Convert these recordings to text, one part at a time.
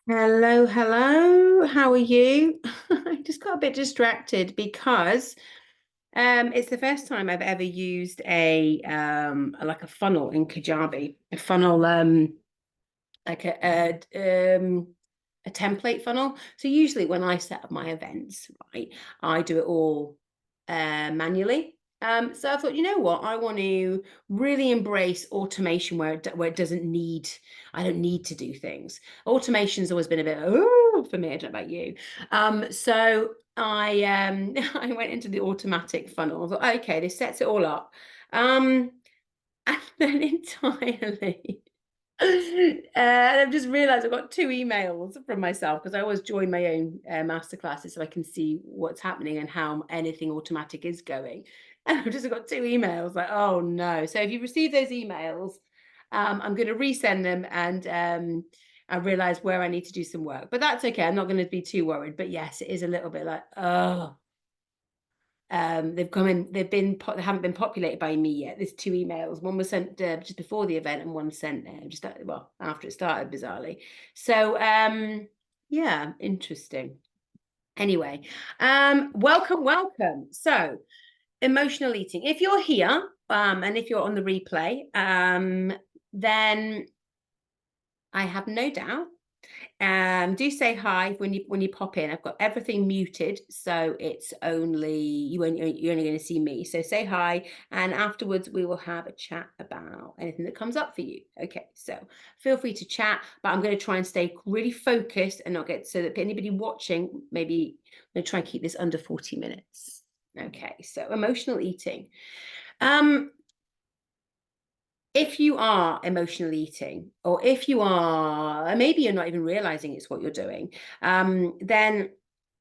Hello, hello. How are you? I just got a bit distracted because it's the first time I've ever used a like a funnel in Kajabi, a funnel like a template funnel. So usually when I set up my events, right, I do it all manually. So I thought, you know what, I want to really embrace automation where it doesn't need, I don't need to do things. Automation's always been a bit oh for me. I don't know about you. So I I went into the automatic funnel. I thought, okay, this sets it all up. And then entirely I've just realized I've got two emails from myself because I always join my own masterclasses so I can see what's happening and how anything automatic is going. And I've just got two emails like, oh no. So if you receive those emails, I'm going to resend them and I realize where I need to do some work. But that's okay. I'm not going to be too worried. But yes, it is a little bit like, oh, they've come in, they haven't been populated by me yet. There's two emails. One was sent just before the event and one sent just well after it started, bizarrely. So yeah, interesting. Anyway, welcome. So emotional eating. If you're here, and if you're on the replay, then I have no doubt do say hi when you pop in. I've got everything muted, so it's only you're only going to see me. So say hi, and afterwards we will have a chat about anything that comes up for you. Okay, so feel free to chat, but I'm going to try and stay really focused and not get so that anybody watching, maybe I'm going to try and keep this under 40 minutes. Okay, so emotional eating. If you are emotionally eating, or if you are, maybe you're not even realizing it's what you're doing, then,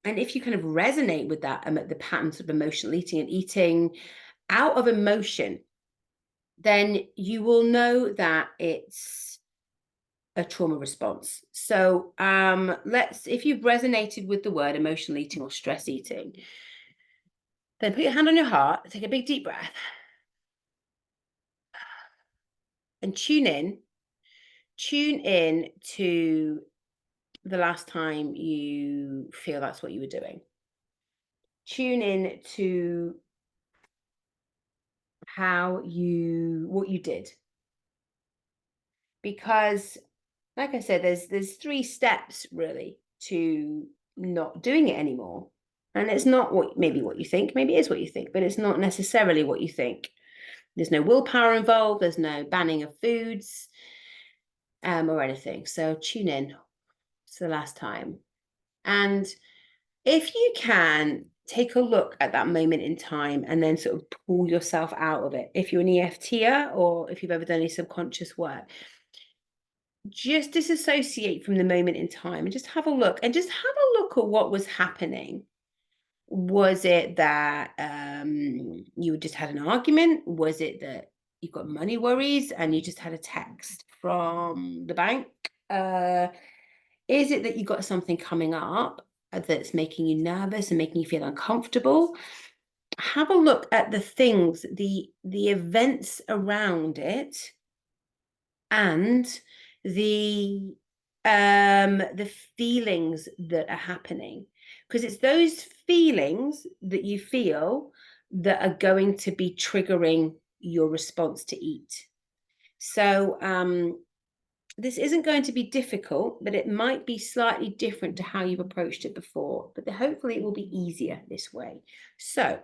and if you kind of resonate with that, the patterns of emotional eating and eating out of emotion, then you will know that it's a trauma response. So if you've resonated with the word emotional eating or stress eating, then put your hand on your heart, take a big deep breath, and tune in to the last time you feel that's what you were doing. Tune in to what you did. Because like I said, there's three steps really to not doing it anymore. And it's not maybe what you think, maybe it is what you think, but it's not necessarily what you think. There's no willpower involved, there's no banning of foods, or anything. So tune in to the last time. And if you can take a look at that moment in time and then sort of pull yourself out of it, if you're an EFTer or if you've ever done any subconscious work, just disassociate from the moment in time and just have a look and just have a look at what was happening. Was it that you just had an argument? Was it that you've got money worries and you just had a text from the bank? Is it that you got something coming up that's making you nervous and making you feel uncomfortable? Have a look at the things, the events around it, and the the feelings that are happening, because it's those feelings that you feel that are going to be triggering your response to eat. So this isn't going to be difficult, but it might be slightly different to how you've approached it before, but hopefully it will be easier this way. So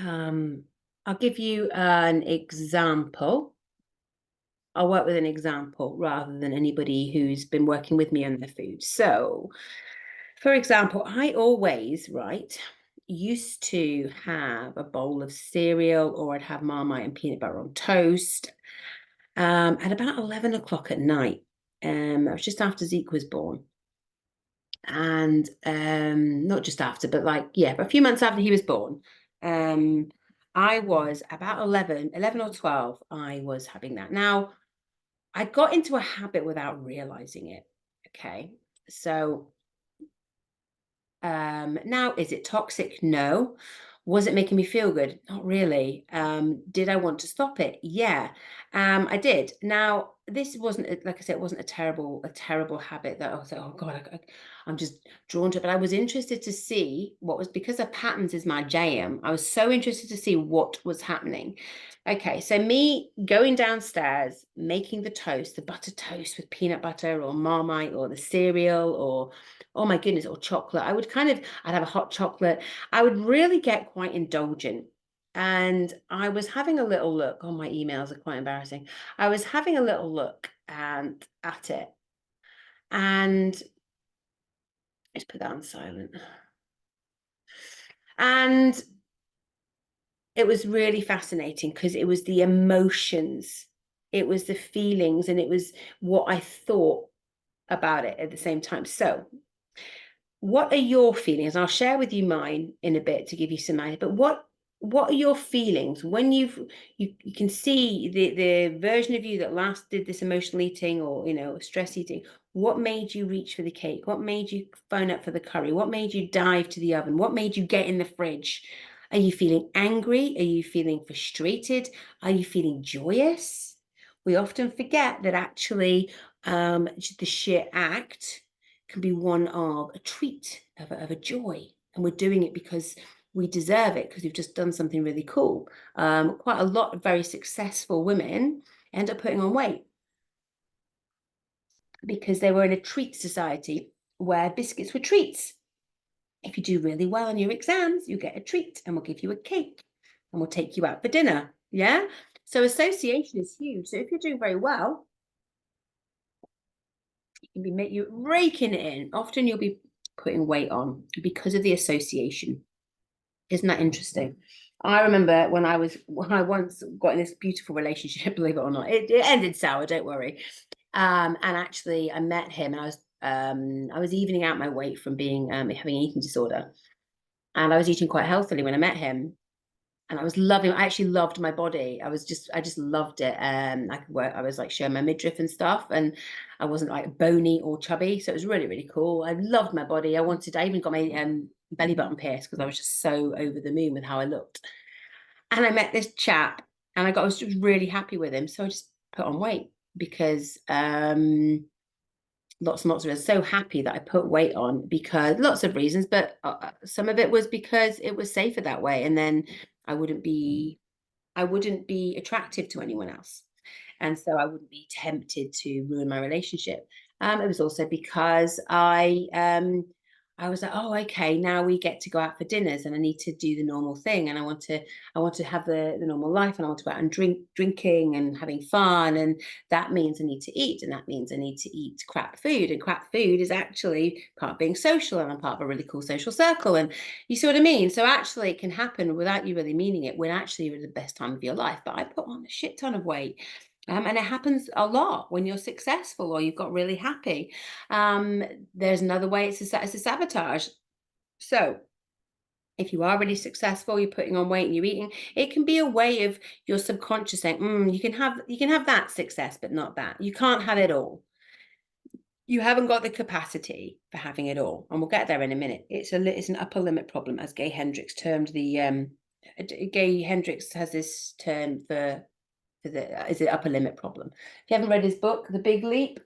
I'll give you an example. I'll work with an example rather than anybody who's been working with me on their food. So, for example, I always, right, used to have a bowl of cereal, or I'd have Marmite and peanut butter on toast at about 11 o'clock at night. That was just after Zeke was born. And not just after, but but a few months after he was born. I was about 11 or 12, I was having that. Now, I got into a habit without realizing it. Okay. So now, is it toxic? No. Was it making me feel good? Not really. Did I want to stop it? Yeah, I did. Now, this wasn't, like I said, it wasn't a terrible habit that I was like, oh God, I'm just drawn to it. But I was interested to see what was, because of patterns is my jam. I was so interested to see what was happening. Okay, so me going downstairs, making the toast, the butter toast with peanut butter or Marmite or the cereal or, oh my goodness, or chocolate. I'd have a hot chocolate. I would really get quite indulgent. And I was having a little look. Oh, my emails are quite embarrassing. I was having a little look and at it, and let's put that on silent. And it was really fascinating because it was the emotions, it was the feelings, and it was what I thought about it at the same time. So, what are your feelings? I'll share with you mine in a bit to give you some idea. But what are your feelings when you can see the version of you that last did this emotional eating or stress eating? What made you reach for the cake? What made you phone up for the curry? What made you dive to the oven? What made you get in the fridge? Are you feeling angry? Are you feeling frustrated? Are you feeling joyous? We often forget that actually the sheer act can be one of a treat, of a joy. And we're doing it because we deserve it, because we've just done something really cool. Quite a lot of very successful women end up putting on weight because they were in a treat society where biscuits were treats. If you do really well on your exams, you get a treat and we'll give you a cake and we'll take you out for dinner. Yeah. So association is huge. So if you're doing very well, you're raking it in. Often you'll be putting weight on because of the association. Isn't that interesting? I remember when I once got in this beautiful relationship, believe it or not, it ended sour, don't worry. And actually I met him and I was evening out my weight from being having an eating disorder. And I was eating quite healthily when I met him. And I actually loved my body. I just loved it. I was like showing my midriff and stuff, and I wasn't like bony or chubby. So it was really, really cool. I loved my body. I even got my belly button pierced because I was just so over the moon with how I looked. And I met this chap and I was just really happy with him. So I just put on weight because lots and lots of us so happy that I put weight on because lots of reasons, but some of it was because it was safer that way. And then I wouldn't be attractive to anyone else. And so I wouldn't be tempted to ruin my relationship. It was also because I was like, oh, okay, now we get to go out for dinners and I need to do the normal thing. And I want to have the normal life and I want to go out and drinking and having fun. And that means I need to eat. And that means I need to eat crap food. And crap food is actually part of being social. And I'm part of a really cool social circle. And you see what I mean? So actually it can happen without you really meaning it when actually you're at the best time of your life. But I put on a shit ton of weight. And it happens a lot when you're successful or you've got really happy. There's another way, it's a sabotage. So if you are really successful, you're putting on weight and you're eating, it can be a way of your subconscious saying, you can have that success, but not that. You can't have it all. You haven't got the capacity for having it all. And we'll get there in a minute. It's an upper limit problem, as Gay Hendricks termed the Gay Hendricks has this term for is the upper limit problem. If you haven't read his book, The Big Leap,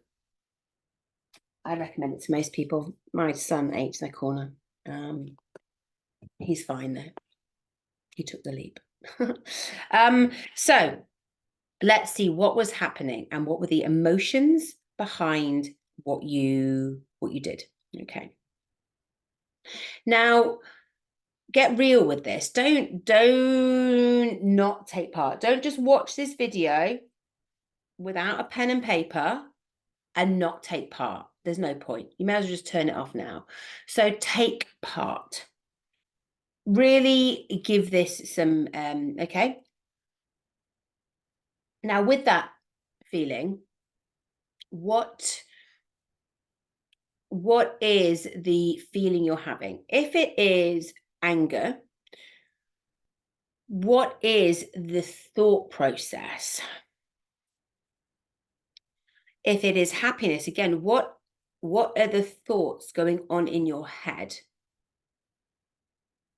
I recommend it to most people. My son ate their corner. He's fine though. He took the leap. So let's see what was happening and what were the emotions behind what you did. Okay. Now get real with this. Don't not take part. Don't just watch this video without a pen and paper and not take part. There's no point. You may as well just turn it off now. So take part. Really give this some, okay. Now with that feeling, what is the feeling you're having? If it is anger, what is the thought process? If it is happiness, again, what are the thoughts going on in your head?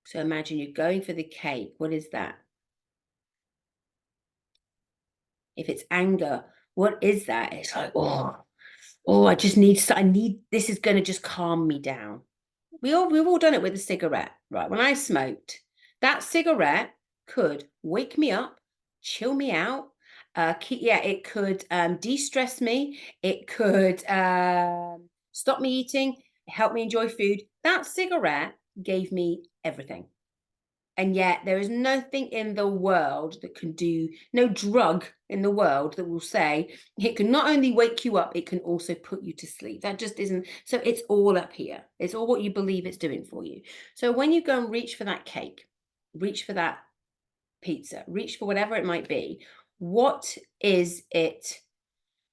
So imagine you're going for the cake. What is that? If it's anger, What is that? It's like, I need, this is going to just calm me down. We've all done it with a cigarette, right? When I smoked, that cigarette could wake me up, chill me out. It could de-stress me. It could stop me eating, help me enjoy food. That cigarette gave me everything. And yet there is nothing in the world that can do, no drug in the world that will say it can not only wake you up, it can also put you to sleep. That just isn't. So it's all up here. It's all what you believe it's doing for you. So when you go and reach for that cake, reach for that pizza, reach for whatever it might be, what is it?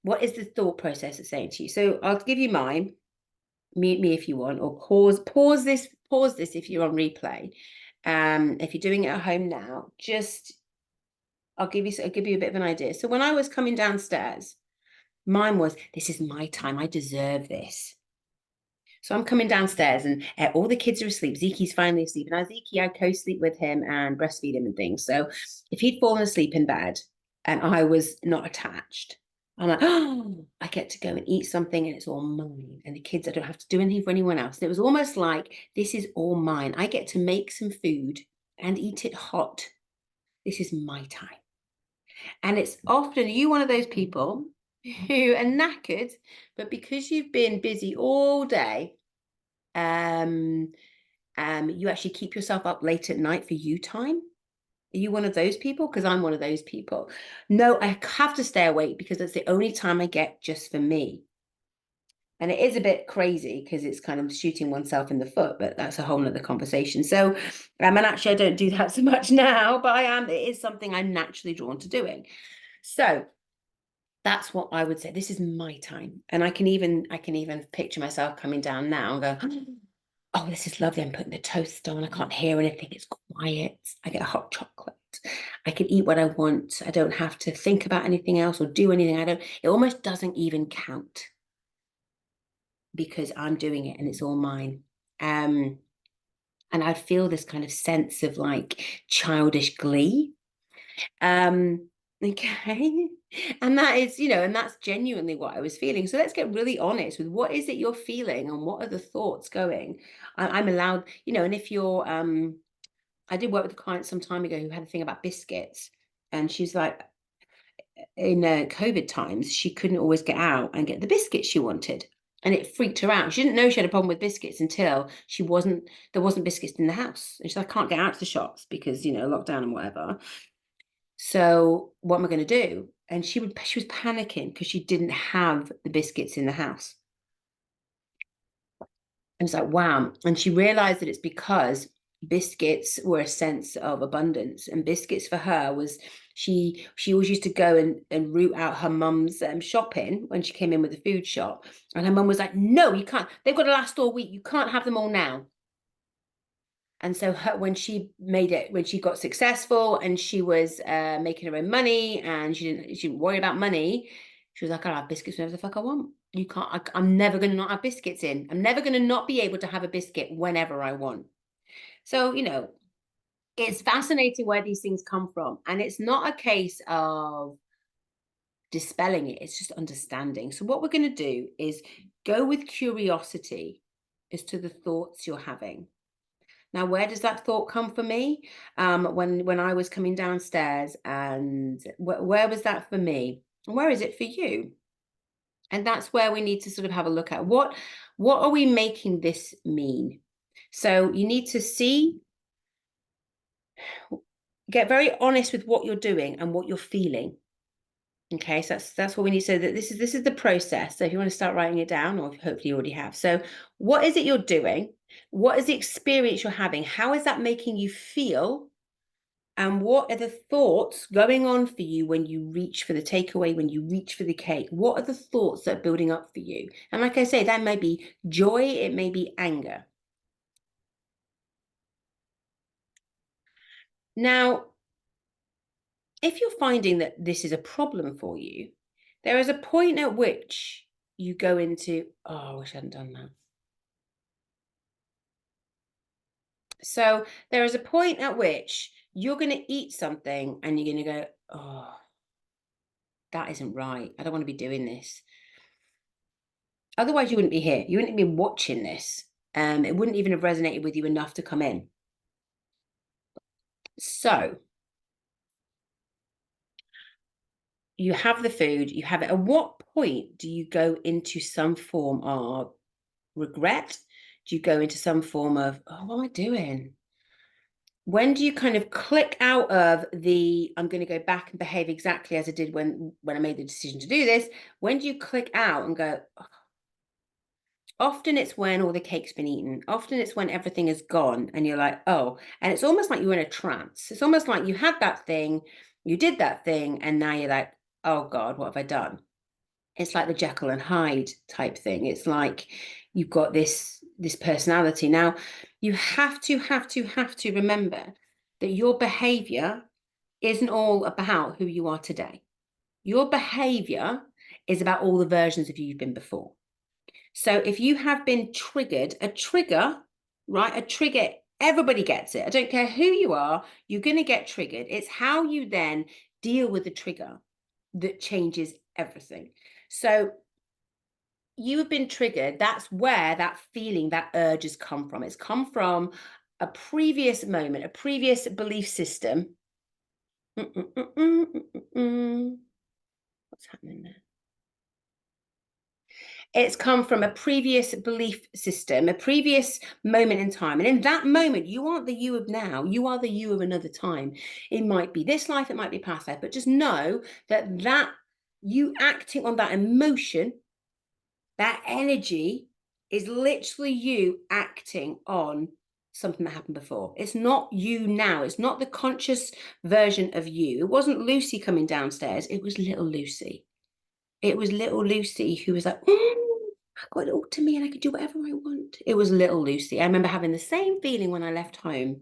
What is the thought process it's saying to you? So I'll give you mine. Mute me if you want, or pause this if you're on replay. If you're doing it at home now, just I'll give you a bit of an idea. So when I was coming downstairs, mine was, this is my time, I deserve this. So I'm coming downstairs and all the kids are asleep. Zeke's finally asleep. And Zeke, I co-sleep with him and breastfeed him and things. So if he'd fallen asleep in bed and I was not attached, I'm like, oh, I get to go and eat something and it's all mine. And the kids, I don't have to do anything for anyone else. And it was almost like, this is all mine. I get to make some food and eat it hot. This is my time. And it's often you one of those people who are knackered, but because you've been busy all day, you actually keep yourself up late at night for you time. Are you one of those people? Because I'm one of those people. No, I have to stay awake because it's the only time I get just for me. And it is a bit crazy because it's kind of shooting oneself in the foot, but that's a whole nother conversation. So, and actually I don't do that so much now, but it is something I'm naturally drawn to doing. So that's what I would say. This is my time. And I can even picture myself coming down now and go, oh, this is lovely. I'm putting the toast on. I can't hear anything. It's quiet. I get a hot chocolate. I can eat what I want. I don't have to think about anything else or do anything. It almost doesn't even count because I'm doing it and it's all mine. And I feel this kind of sense of like childish glee. Okay. And that is, and that's genuinely what I was feeling. So let's get really honest with what is it you're feeling and what are the thoughts going. I'm allowed, and if you're, I did work with a client some time ago who had a thing about biscuits. And she's like, in COVID times, she couldn't always get out and get the biscuits she wanted. And it freaked her out. She didn't know she had a problem with biscuits until there wasn't biscuits in the house. And she's like, I can't get out to the shops because, lockdown and whatever. So what am I going to do? And she was panicking because she didn't have the biscuits in the house. And it's like, wow. And she realized that it's because biscuits were a sense of abundance. And biscuits for her was, she always used to go and root out her mum's shopping when she came in with the food shop. And her mum was like, no, you can't. They've got to last all week. You can't have them all now. And so when she got successful and she was making her own money and she didn't worry about money, she was like, I'll have biscuits whenever the fuck I want. You can't, I'm never going to not have biscuits in. I'm never going to not be able to have a biscuit whenever I want. So, it's fascinating where these things come from. And it's not a case of dispelling it. It's just understanding. So what we're going to do is go with curiosity as to the thoughts you're having. Now, where does that thought come for me? When I was coming downstairs, and where was that for me? And where is it for you? And that's where we need to sort of have a look at what are we making this mean? So you need to get very honest with what you're doing and what you're feeling. Okay, so that's what we need. So that this is the process. So if you want to start writing it down, or hopefully you already have. So what is it you're doing? What is the experience you're having? How is that making you feel? And what are the thoughts going on for you when you reach for the takeaway, when you reach for the cake? What are the thoughts that are building up for you? And like I say, that may be joy, it may be anger. Now, if you're finding that this is a problem for you, there is a point at which you go into, oh, I wish I hadn't done that. So there is a point at which you're going to eat something and you're going to go, oh, that isn't right. I don't want to be doing this. Otherwise, you wouldn't be here. You wouldn't be watching this. It wouldn't even have resonated with you enough to come in. So you have the food, you have it. At what point do you go into some form of regret? Do you go into some form of, oh, what am I doing? When do you kind of click out of the, I'm going to go back and behave exactly as I did when I made the decision to do this? When do you click out and go, oh. Often it's when all the cake's been eaten. Often it's when everything is gone and you're like, oh, and it's almost like you're in a trance. It's almost like you had that thing, you did that thing, and now you're like, oh God, what have I done? It's like the Jekyll and Hyde type thing. It's like you've got this personality. Now, you have to remember that your behavior isn't all about who you are today. Your behavior is about all the versions of you you've been before. So if you have been triggered, a trigger, right? A trigger, everybody gets it. I don't care who you are, you're going to get triggered. It's how you then deal with the trigger that changes everything. So you have been triggered. That's where that feeling, that urge has come from. It's come from a previous moment, a previous belief system. What's happening there? It's come from a previous belief system, a previous moment in time. And in that moment, you aren't the you of now, you are the you of another time. It might be this life, it might be past life, but just know that you acting on that emotion, that energy is literally you acting on something that happened before. It's not you now. It's not the conscious version of you. It wasn't Lucy coming downstairs. It was little Lucy. It was little Lucy who was like, I got it all to me and I could do whatever I want. It was little Lucy. I remember having the same feeling when I left home.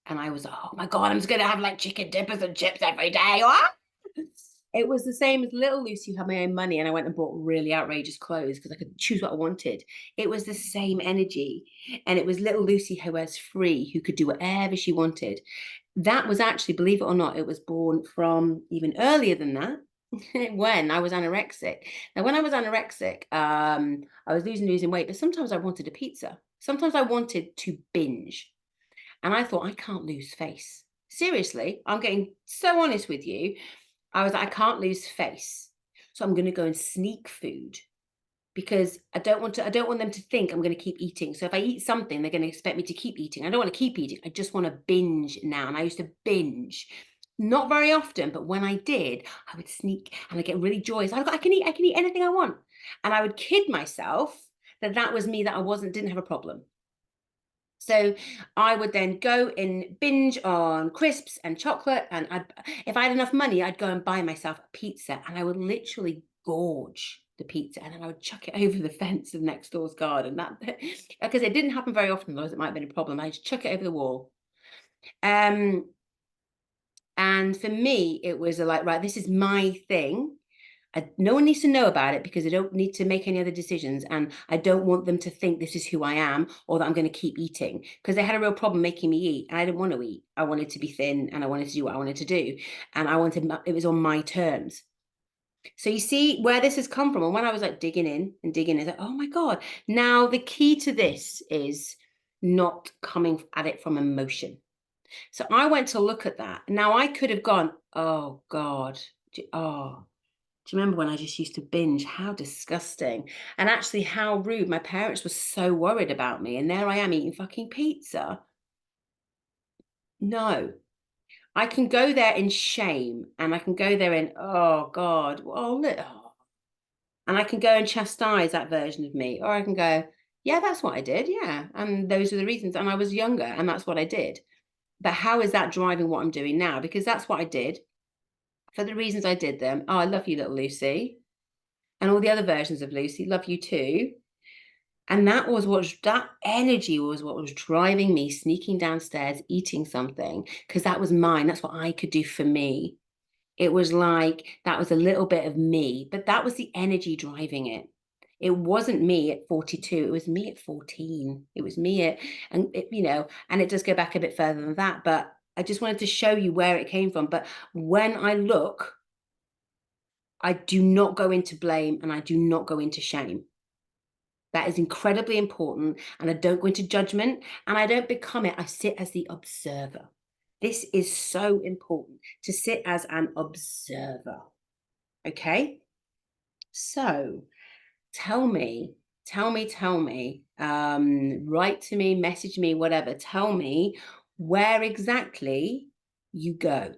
And I was, oh my God, I'm just going to have like chicken dippers and chips every day. It was the same as little Lucy who had my own money and I went and bought really outrageous clothes because I could choose what I wanted. It was the same energy. And it was little Lucy who was free, who could do whatever she wanted. That was actually, believe it or not, it was born from even earlier than that. When I was anorexic. Now, when I was anorexic, I was losing weight, but sometimes I wanted a pizza. Sometimes I wanted to binge. And I thought, I can't lose face. Seriously, I'm getting so honest with you. I was like, I can't lose face. So I'm going to go and sneak food because I don't want them to think I'm going to keep eating. So if I eat something, they're going to expect me to keep eating. I don't want to keep eating. I just want to binge now. And I used to binge. Not very often, but when I did, I would sneak and I get really joyous. I can eat anything I want. And I would kid myself that was me, that didn't have a problem. So I would then go and binge on crisps and chocolate. And if I had enough money, I'd go and buy myself a pizza and I would literally gorge the pizza and then I would chuck it over the fence of next door's garden. That because it didn't happen very often, otherwise it might have been a problem. I just chuck it over the wall. And for me, it was like, right, this is my thing. No one needs to know about it because I don't need to make any other decisions. And I don't want them to think this is who I am or that I'm going to keep eating, because they had a real problem making me eat. And I didn't want to eat. I wanted to be thin and I wanted to do what I wanted to do. And it was on my terms. So you see where this has come from. And when I was like digging in, it's like, oh my God. Now the key to this is not coming at it from emotion. So I went to look at that. Now I could have gone, oh God, oh, do you remember when I just used to binge? How disgusting. And actually how rude. My parents were so worried about me. And there I am eating fucking pizza. No. I can go there in shame and I can go there in, oh God, oh look. Oh. And I can go and chastise that version of me. Or I can go, yeah, that's what I did. Yeah. And those are the reasons. And I was younger and that's what I did. But how is that driving what I'm doing now? Because that's what I did for the reasons I did them. Oh, I love you, little Lucy. And all the other versions of Lucy, love you too. And that energy was what was driving me sneaking downstairs, eating something, because that was mine. That's what I could do for me. It was like, that was a little bit of me, but that was the energy driving it. It wasn't me at 42. It was me at 14. It was me and it does go back a bit further than that, but I just wanted to show you where it came from. But when I look I do not go into blame and I do not go into shame. That is incredibly important. And I don't go into judgment and I don't become it. I sit as the observer. This is so important, to sit as an observer. Okay. So tell me, write to me, message me, whatever. Tell me where exactly you go.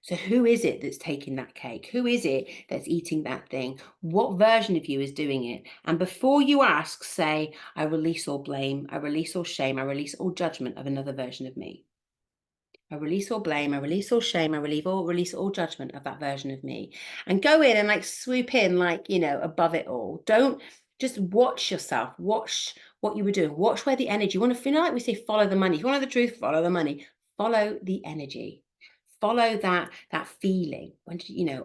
So who is it that's taking that cake? Who is it that's eating that thing? What version of you is doing it? And before you ask, say, I release all blame, I release all shame, I release all judgment of another version of me. I release all blame, I release all shame, I release all judgment of that version of me. And go in and like swoop in, like, above it all. Don't just watch yourself, watch what you were doing, watch where the energy, you want to feel like we say, follow the money. If you want to know the truth, follow the money, follow the energy, follow that feeling.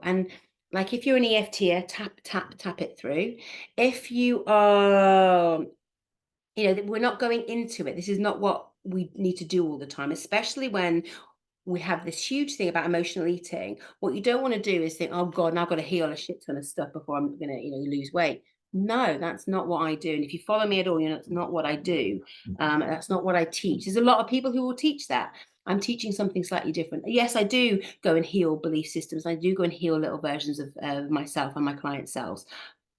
And like if you're an EFTer, tap it through. If you are, we're not going into it. This is not what we need to do all the time, especially when we have this huge thing about emotional eating. What you don't want to do is think, oh God, now I've got to heal a shit ton of stuff before I'm going to, lose weight. No, that's not what I do. And if you follow me at all, that's not what I do. That's not what I teach. There's a lot of people who will teach that. I'm teaching something slightly different. Yes, I do go and heal belief systems. I do go and heal little versions of myself and my client selves.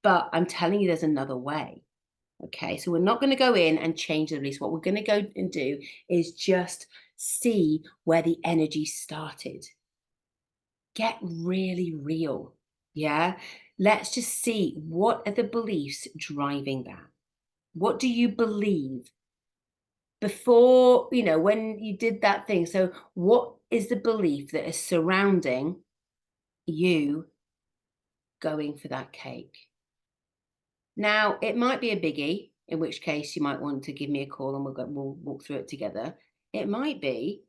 But I'm telling you, there's another way. Okay, so we're not going to go in and change the release. What we're going to go and do is just see where the energy started. Get really real. Yeah. Let's just see, what are the beliefs driving that? What do you believe before, when you did that thing? So what is the belief that is surrounding you going for that cake? Now, it might be a biggie, in which case you might want to give me a call and we'll walk through it together. It might be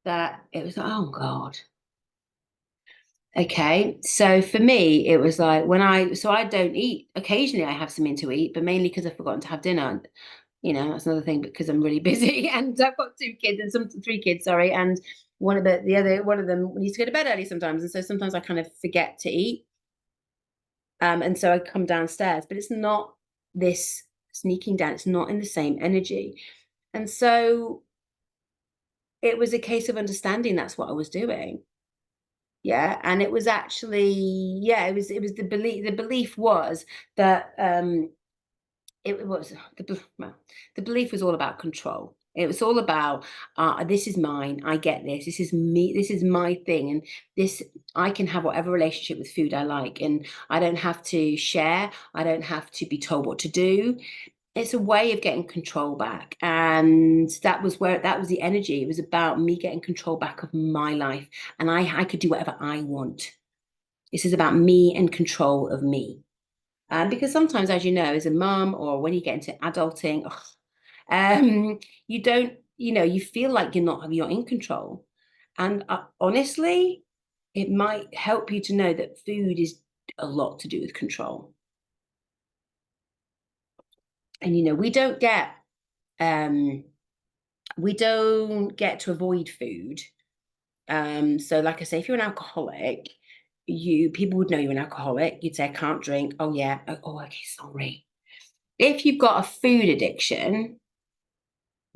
that it was, oh God. Okay. So for me, it was like I don't eat. Occasionally I have something to eat, but mainly because I've forgotten to have dinner. That's another thing, because I'm really busy and I've got 2 kids and 3 kids, sorry. And one of them needs to go to bed early sometimes. And so sometimes I kind of forget to eat. And so I come downstairs, but it's not this sneaking down. It's not in the same energy. And so it was a case of understanding that's what I was doing. Yeah. And it was actually, it was the belief was that the belief was all about control. It was all about, this is mine, I get this is me, this is my thing, and this, I can have whatever relationship with food I like, and I don't have to share, I don't have to be told what to do. It's a way of getting control back, and that was the energy. It was about me getting control back of my life, and I could do whatever I want. This is about me and control of me. Because sometimes, as you know, as a mom, or when you get into adulting, you don't, you feel like you're in control. And honestly, it might help you to know that food is a lot to do with control. And we don't get to avoid food. So like I say, if you're an alcoholic, people would know you're an alcoholic. You'd say, I can't drink. Oh yeah. Oh, okay, sorry. If you've got a food addiction,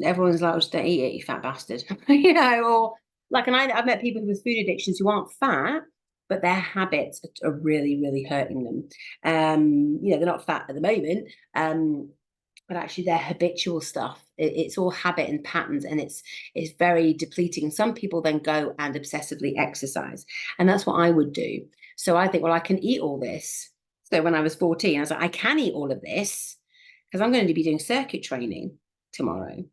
everyone's like, oh, just don't eat it, you fat bastard. Or like, and I've met people with food addictions who aren't fat, but their habits are really, really hurting them. They're not fat at the moment, but actually their habitual stuff, it's all habit and patterns, and it's very depleting. And some people then go and obsessively exercise, and that's what I would do. So I think, well, I can eat all this. So when I was 14, I was like, I can eat all of this because I'm going to be doing circuit training tomorrow.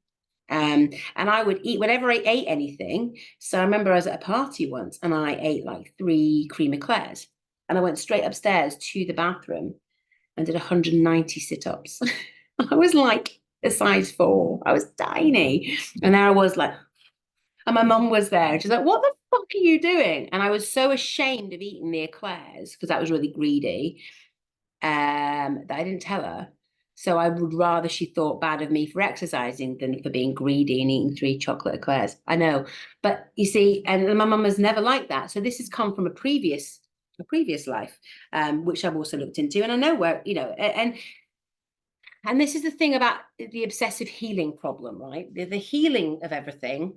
And I would eat whenever I ate anything. So I remember I was at a party once and I ate like 3 cream eclairs, and I went straight upstairs to the bathroom and did 190 sit-ups. I was like a size 4. I was tiny. And there I was like, and my mum was there. She's like, what the fuck are you doing? And I was so ashamed of eating the eclairs because that was really greedy, that I didn't tell her. So I would rather she thought bad of me for exercising than for being greedy and eating 3 chocolate eclairs. I know. But you see, and my mum was never like that. So this has come from a previous a previous life, which I've also looked into. And I know where, you know, and this is the thing about the obsessive healing problem, right? The healing of everything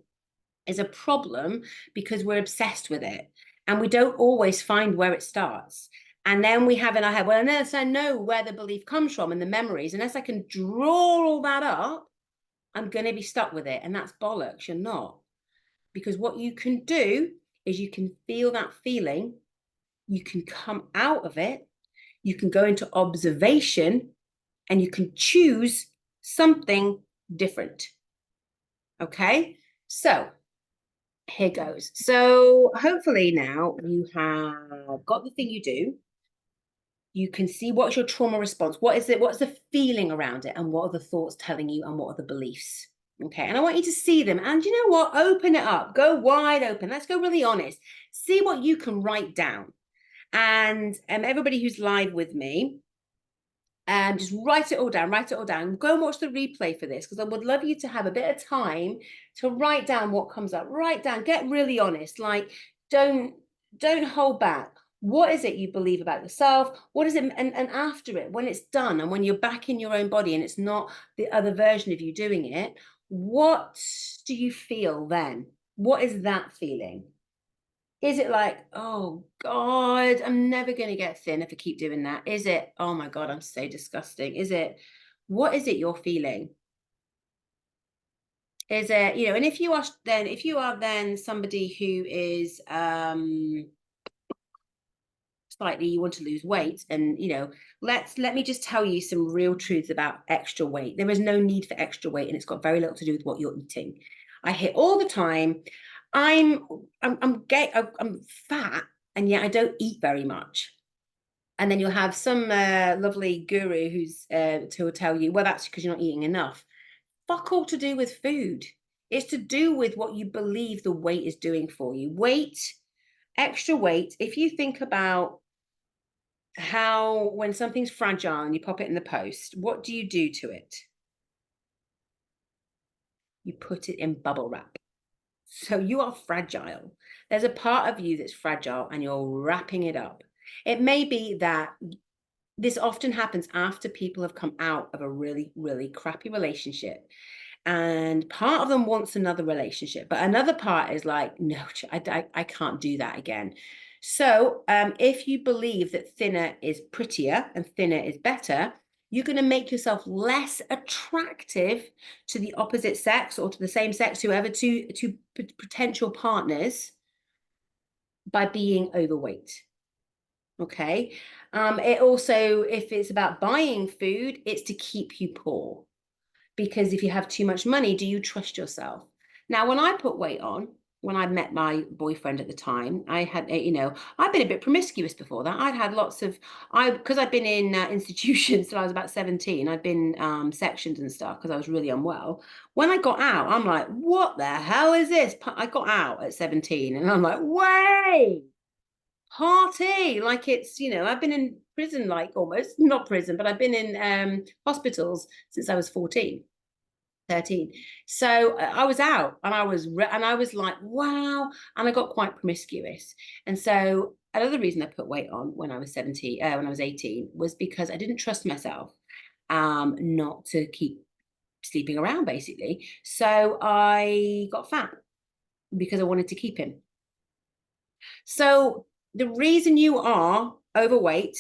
is a problem because we're obsessed with it and we don't always find where it starts. And then we have in our head, well, unless I know where the belief comes from and the memories, unless I can draw all that up, I'm going to be stuck with it. And that's bollocks. You're not. Because what you can do is you can feel that feeling, you can come out of it, you can go into observation, and you can choose something different. Okay? So here goes. So hopefully now you have got the thing you do. You can see what's your trauma response. What is it? What's the feeling around it? And what are the thoughts telling you? And what are the beliefs? Okay. And I want you to see them. And you know what? Open it up. Go wide open. Let's go really honest. See what you can write down. And everybody who's live with me, just write it all down, go and watch the replay for this, because I would love you to have a bit of time to write down what comes up. Write down, get really honest, like don't hold back. What is it you believe about yourself? What is it? And after it, when it's done and when you're back in your own body and it's not the other version of you doing it, what do you feel then? What is that feeling? Is it like, oh God, I'm never going to get thin if I keep doing that? Is it, oh my God, I'm so disgusting? Is it, what is it you're feeling? Is it, you know, and if you are then somebody who is slightly, you want to lose weight, and you know, let me just tell you some real truths about extra weight. There is no need for extra weight, and it's got very little to do with what you're eating. I hear all the time, I'm fat, and yet I don't eat very much. And then you'll have some lovely guru who's who will tell you, well, that's because you're not eating enough. Fuck all to do with food. It's to do with what you believe the weight is doing for you. Weight, extra weight. If you think about how when something's fragile and you pop it in the post, what do you do to it? You put it in bubble wrap. So you are fragile. There's a part of you that's fragile and you're wrapping it up. It may be that this often happens after people have come out of a really, really crappy relationship. And part of them wants another relationship, but another part is like, no, I can't do that again. So if you believe that thinner is prettier and thinner is better, you're going to make yourself less attractive to the opposite sex or to the same sex, whoever, to potential partners, by being overweight. Okay. It also, if it's about buying food, it's to keep you poor. Because if you have too much money, do you trust yourself? Now, when I put weight on, when I met my boyfriend at the time, I had, you know, I've been a bit promiscuous before that. I'd had lots of, because I'd been in institutions till I was about 17. I'd been sectioned and stuff because I was really unwell. When I got out, I'm like, what the hell is this? I got out at 17 and I'm like, wait, party. Like it's, you know, I've been in prison, like almost, not prison, but I've been in hospitals since I was 14. 13. So I was out and I was like, wow. And I got quite promiscuous. And so another reason I put weight on when I was 17, when I was 18, was because I didn't trust myself not to keep sleeping around, basically. So I got fat because I wanted to keep him. So the reason you are overweight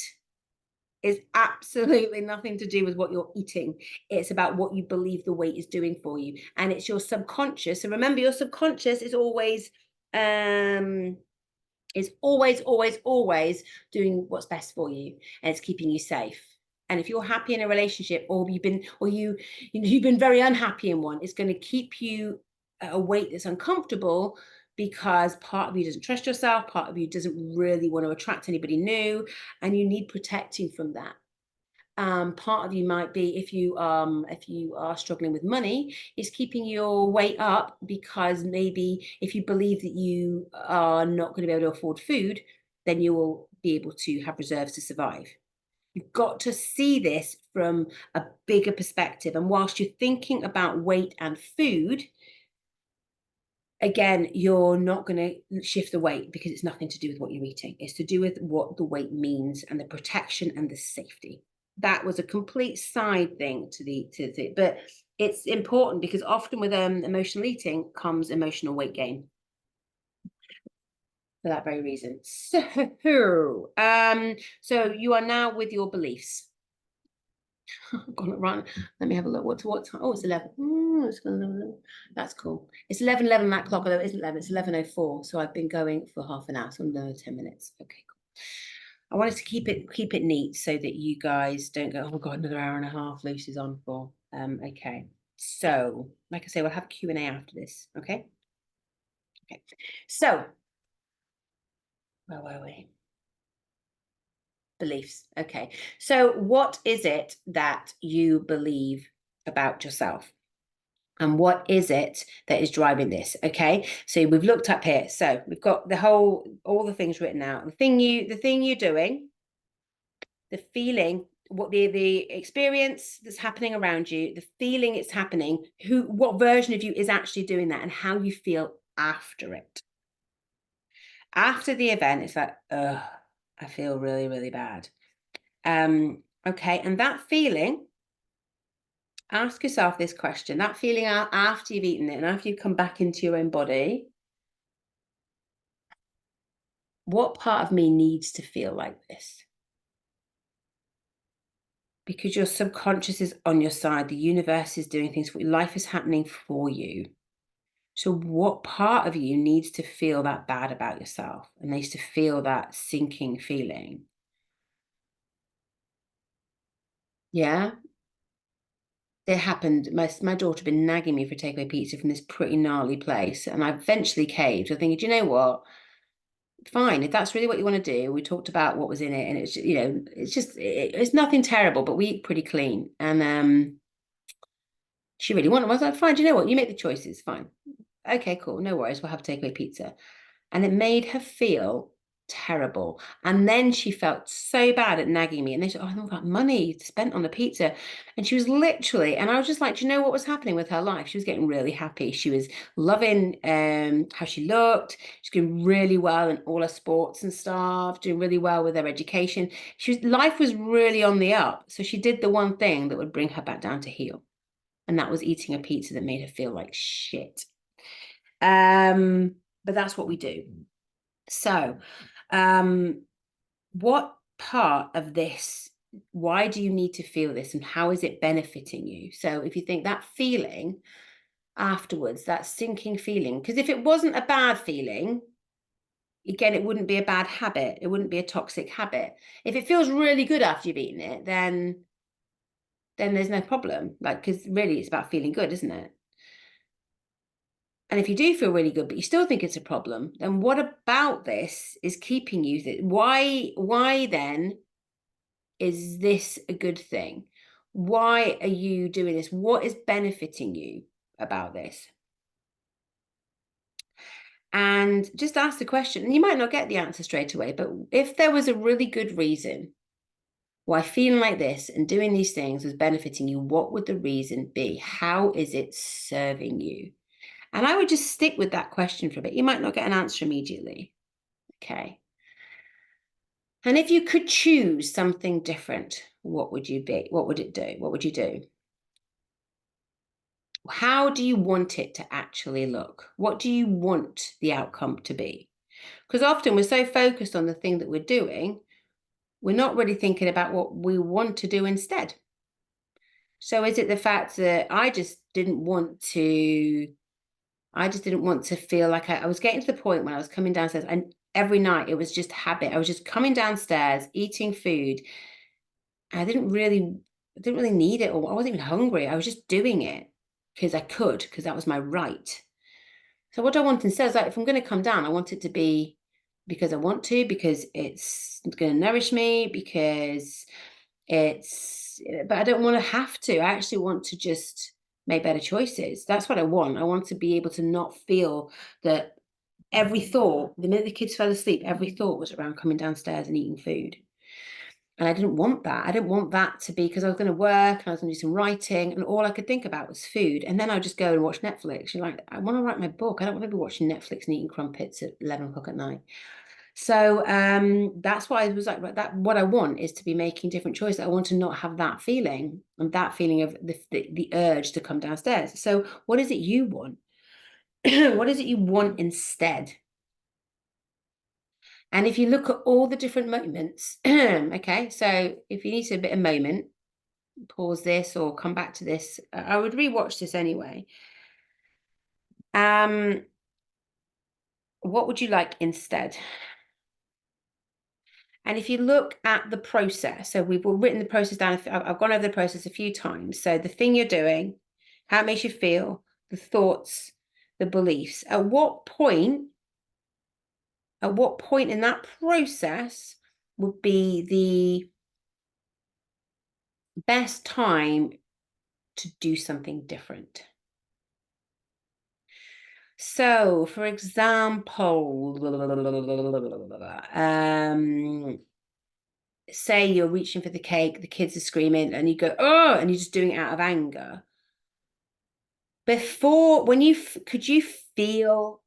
is absolutely nothing to do with what you're eating. It's about what you believe the weight is doing for you. And it's your subconscious. And remember, your subconscious is always always doing what's best for you, and it's keeping you safe. And if you're happy in a relationship, or you've been very unhappy in one, it's going to keep you at a weight that's uncomfortable, because part of you doesn't trust yourself, part of you doesn't really want to attract anybody new, and you need protecting from that. Part of you might be, if you are struggling with money, is keeping your weight up, because maybe if you believe that you are not going to be able to afford food, then you will be able to have reserves to survive. You've got to see this from a bigger perspective. And whilst you're thinking about weight and food, again, you're not going to shift the weight because it's nothing to do with what you're eating. It's to do with what the weight means and the protection and the safety. That was a complete side thing but it's important because often with emotional eating comes emotional weight gain for that very reason. So you are now with your beliefs. I've gone run. Let me have a look. What time? Oh, it's 11. That's cool. It's 11:11 that clock, although it isn't 11. It's 11:04. So I've been going for half an hour. So I'm another 10 minutes. Okay, cool. I wanted to keep it neat so that you guys don't go, oh my God, another hour and a half Lucy's on for. Okay. So, like I say, we'll have Q&A after this. Okay. Okay. So, where were we? Beliefs. Okay. So what is it that you believe about yourself? And what is it that is driving this? Okay. So we've looked up here. So we've got all the things written out. The thing you're doing, the feeling, what the experience that's happening around you, the feeling it's happening, what version of you is actually doing that, and how you feel after it. After the event, it's like, ugh, I feel really, really bad. Okay, and that feeling, ask yourself this question, that feeling after you've eaten it and after you come back into your own body, what part of me needs to feel like this? Because your subconscious is on your side, the universe is doing things for you, life is happening for you. So what part of you needs to feel that bad about yourself and needs to feel that sinking feeling? Yeah. It happened. My daughter had been nagging me for takeaway pizza from this pretty gnarly place, and I eventually caved. I think, do you know what? Fine, if that's really what you want to do. We talked about what was in it, and it's it's nothing terrible, but we eat pretty clean. And she really wanted. I was like, fine. Do you know what? You make the choices. Fine. Okay, cool. No worries. We'll have takeaway pizza. And it made her feel terrible. And then she felt so bad at nagging me. And they said, oh, all that money spent on the pizza. And she was literally, and I was just like, do you know what was happening with her life? She was getting really happy. She was loving how she looked. She's doing really well in all her sports and stuff, doing really well with her education. Life was really on the up. So she did the one thing that would bring her back down to heel. And that was eating a pizza that made her feel like shit. But that's what we do. So, what part of this, why do you need to feel this and how is it benefiting you? So if you think that feeling afterwards, that sinking feeling, because if it wasn't a bad feeling, again, it wouldn't be a bad habit. It wouldn't be a toxic habit. If it feels really good after you've eaten it, then there's no problem. Like, because really it's about feeling good, isn't it? And if you do feel really good, but you still think it's a problem, then what about this is keeping you? Why then is this a good thing? Why are you doing this? What is benefiting you about this? And just ask the question. And you might not get the answer straight away, but if there was a really good reason why feeling like this and doing these things was benefiting you, what would the reason be? How is it serving you? And I would just stick with that question for a bit. You might not get an answer immediately. Okay. And if you could choose something different, what would you be? What would it do? What would you do? How do you want it to actually look? What do you want the outcome to be? Because often we're so focused on the thing that we're doing, we're not really thinking about what we want to do instead. So is it the fact that I just didn't want to feel like I was getting to the point when I was coming downstairs and every night it was just habit. I was just coming downstairs, eating food. I didn't really need it, or I wasn't even hungry. I was just doing it because I could, because that was my right. So what I want instead is, like, if I'm going to come down, I want it to be because I want to, because it's going to nourish me, because but I don't want to have to. I actually want to just make better choices. That's what I want. I want to be able to not feel that every thought, the minute the kids fell asleep, every thought was around coming downstairs and eating food. And I didn't want that. I didn't want that to be, because I was going to work and I was going to do some writing, and all I could think about was food. And then I would just go and watch Netflix. You're like, I want to write my book. I don't want to be watching Netflix and eating crumpets at 11 o'clock at night. So that's why I was like, that what I want is to be making different choices. I want to not have that feeling, and that feeling of the urge to come downstairs. So what is it you want? What is it you want instead? And if you look at all the different moments, okay, so if you need a bit of moment, pause this or come back to this. I would rewatch this anyway. What would you like instead? And if you look at the process, so we've written the process down. I've gone over the process a few times. So the thing you're doing, how it makes you feel, the thoughts, the beliefs. At what point in that process would be the best time to do something different? So, for example, say you're reaching for the cake, the kids are screaming, and you go, oh, and you're just doing it out of anger. Before, could you feel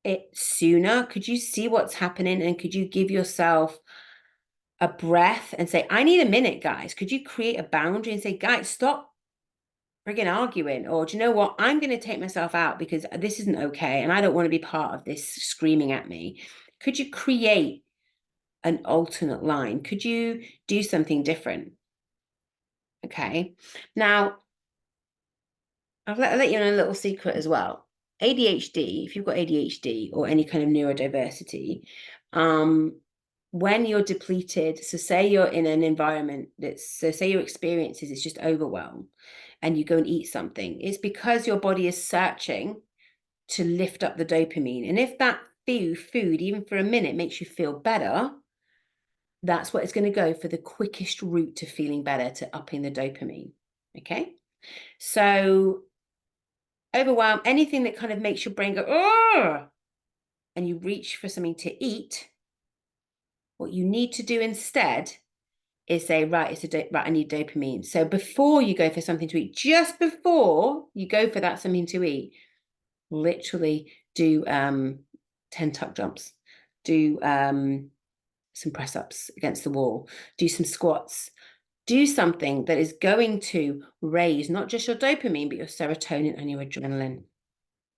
it sooner? Could you see what's happening, and could you give yourself a breath and say, I need a minute, guys? Could you create a boundary and say, guys, stop friggin' arguing? Or do you know what? I'm going to take myself out because this isn't okay, and I don't want to be part of this screaming at me. Could you create an alternate line? Could you do something different? Okay. Now, I'll let you know a little secret as well. ADHD, if you've got ADHD or any kind of neurodiversity, when you're depleted, so say you're in an environment say your experiences is just overwhelm, and you go and eat something, it's because your body is searching to lift up the dopamine. And if that food, even for a minute, makes you feel better, that's what it's going to go for, the quickest route to feeling better, to upping the dopamine. Okay. So overwhelm, anything that kind of makes your brain go, oh, and you reach for something to eat, what you need to do instead is say, right, right, I need dopamine. So before you go for something to eat, just before you go for that something to eat, literally do 10 tuck jumps, do some press ups against the wall, do some squats, do something that is going to raise not just your dopamine, but your serotonin and your adrenaline.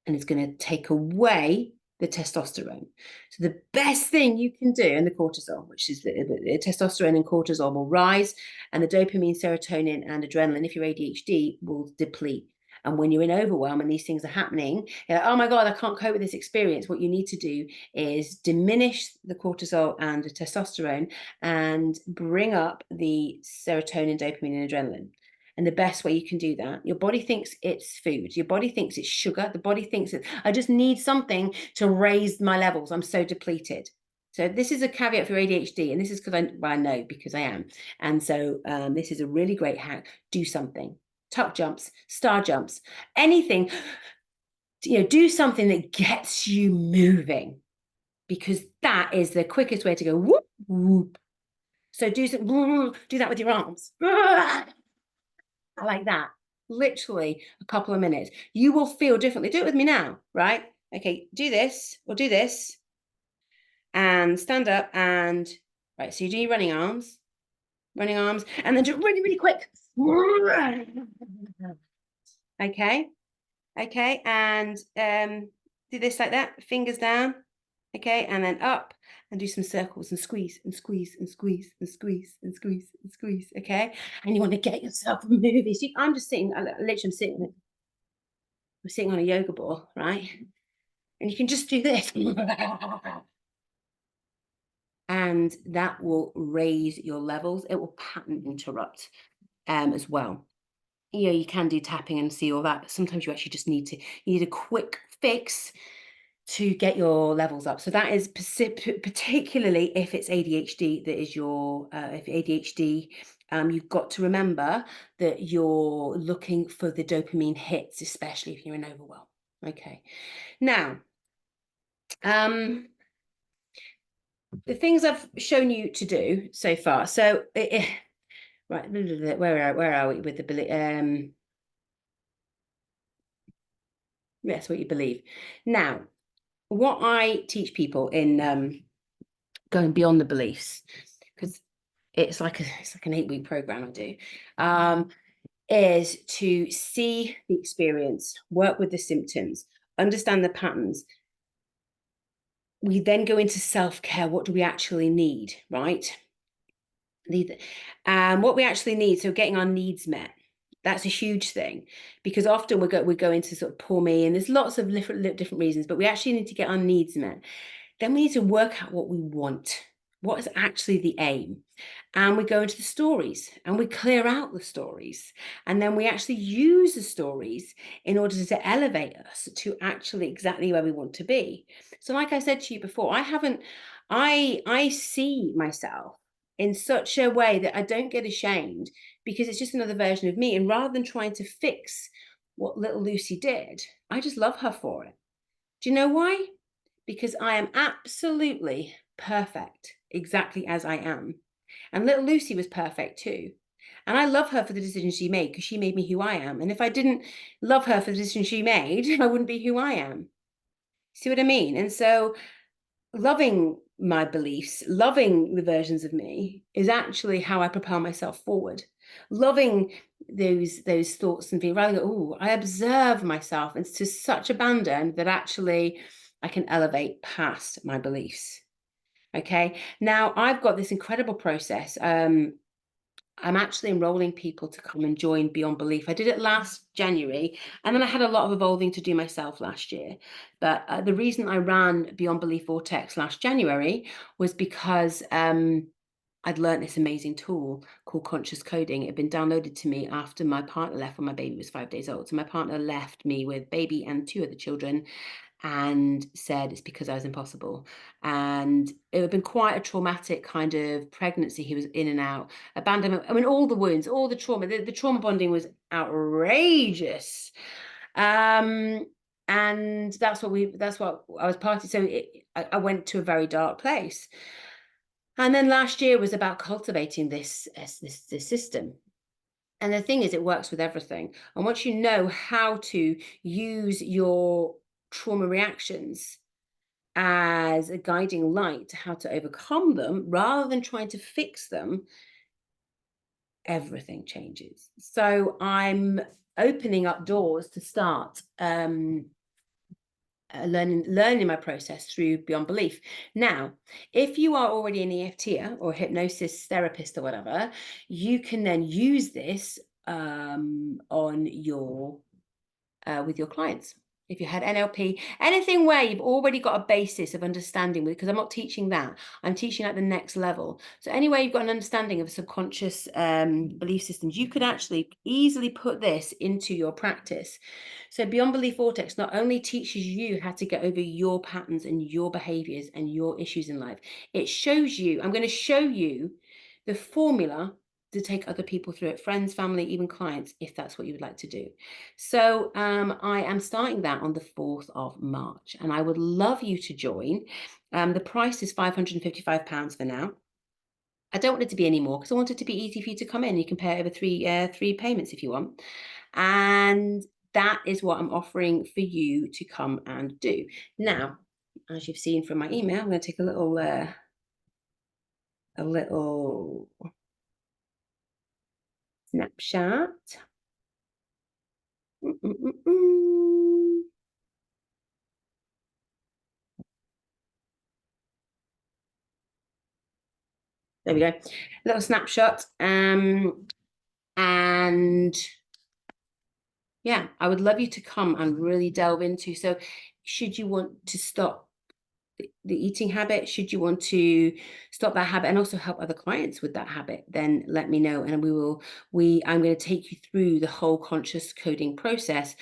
And it's going to take away the testosterone. So the best thing you can do, and the cortisol, which is the testosterone and cortisol will rise, and the dopamine, serotonin, and adrenaline, if you're ADHD, will deplete. And when you're in overwhelm and these things are happening, you're like, oh my God, I can't cope with this experience. What you need to do is diminish the cortisol and the testosterone and bring up the serotonin, dopamine, and adrenaline. And the best way you can do that, your body thinks it's food. Your body thinks it's sugar. The body thinks I just need something to raise my levels. I'm so depleted. So this is a caveat for ADHD. And this is because I know, because I am. And so this is a really great hack. Do something. Tuck jumps, star jumps, anything. Do something that gets you moving, because that is the quickest way to go whoop, whoop. So do that with your arms. Like that, literally a couple of minutes. You will feel differently. Do it with me now, right? Okay, do this or do this and stand up and, right, so you do your running arms, and then do it really, really quick. Okay, and do this like that, fingers down, okay, and then up, and do some circles and squeeze and squeeze and squeeze and squeeze and squeeze and squeeze, okay? And you want to get yourself moving. See, I'm just sitting, literally I'm sitting on a yoga ball, right? And you can just do this. And that will raise your levels. It will pattern interrupt as well. You can do tapping and see all that, but sometimes you actually just need a quick fix to get your levels up. So that is particularly if it's ADHD that is your, if ADHD, you've got to remember that you're looking for the dopamine hits, especially if you're in overwhelm. Okay. Now, the things I've shown you to do so far. So, right, where are we with the belief? Yes, what you believe. Now, what I teach people in going beyond the beliefs, because it's like an 8-week program I do, is to see the experience, work with the symptoms, understand the patterns. We then go into self-care. What do we actually need, right? What we actually need, so getting our needs met. That's a huge thing, because often we go into sort of poor me, and there's lots of different reasons, but we actually need to get our needs met. Then we need to work out what we want. What is actually the aim? And we go into the stories and we clear out the stories. And then we actually use the stories in order to elevate us to actually exactly where we want to be. So, like I said to you before, I see myself in such a way that I don't get ashamed, because it's just another version of me. And rather than trying to fix what little Lucy did, I just love her for it. Do you know why? Because I am absolutely perfect exactly as I am. And little Lucy was perfect too. And I love her for the decision she made, because she made me who I am. And if I didn't love her for the decision she made, I wouldn't be who I am. See what I mean? And so loving my beliefs, loving the versions of me is actually how I propel myself forward. Loving those thoughts and feelings, rather than go, oh, I observe myself and to such abandon that actually I can elevate past my beliefs. Okay. Now I've got this incredible process. I'm actually enrolling people to come and join Beyond Belief. I did it last January, and then I had a lot of evolving to do myself last year. But the reason I ran Beyond Belief Vortex last January was because I'd learned this amazing tool called conscious coding. It had been downloaded to me after my partner left when my baby was 5 days old. So my partner left me with baby and 2 other children, and said it's because I was impossible. And it had been quite a traumatic kind of pregnancy. He was in and out, abandonment. I mean, all the wounds, all the trauma. The trauma bonding was outrageous. Um, and that's what I was part of. So I went to a very dark place. And then last year was about cultivating this system. And the thing is, it works with everything. And once you know how to use your trauma reactions as a guiding light to how to overcome them, rather than trying to fix them, everything changes. So I'm opening up doors to start learning my process through Beyond Belief. Now, if you are already an EFTer or hypnosis therapist or whatever, you can then use this on your with your clients. If you had NLP, anything where you've already got a basis of understanding, because I'm not teaching that, I'm teaching at the next level. So anyway, you've got an understanding of subconscious belief systems, you could actually easily put this into your practice. So Beyond Belief Vortex not only teaches you how to get over your patterns and your behaviors and your issues in life, it shows you, I'm going to show you the formula to take other people through it, friends, family, even clients, if that's what you would like to do. So I am starting that on the 4th of March, and I would love you to join. The price is £555 for now. I don't want it to be any more, because I want it to be easy for you to come in. You can pay over three payments if you want. And that is what I'm offering for you to come and do. Now, as you've seen from my email, I'm going to take a little snapshot. There we go. Little snapshot. And yeah, I would love you to come and really delve into. So should you want to stop the eating habit, should you want to stop that habit and also help other clients with that habit, then let me know, and I'm going to take you through the whole conscious coding process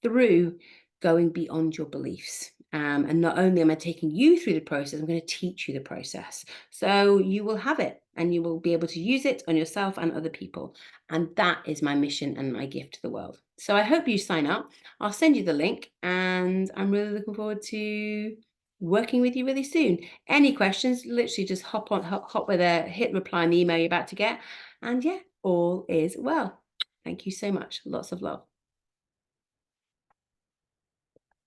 through going beyond your beliefs. And not only am I taking you through the process, I'm going to teach you the process. So you will have it and you will be able to use it on yourself and other people. And that is my mission and my gift to the world. So I hope you sign up. I'll send you the link, and I'm really looking forward to working with you really soon. Any questions, literally just hop with a hit reply in the email you're about to get. And yeah, all is well. Thank you so much. Lots of love.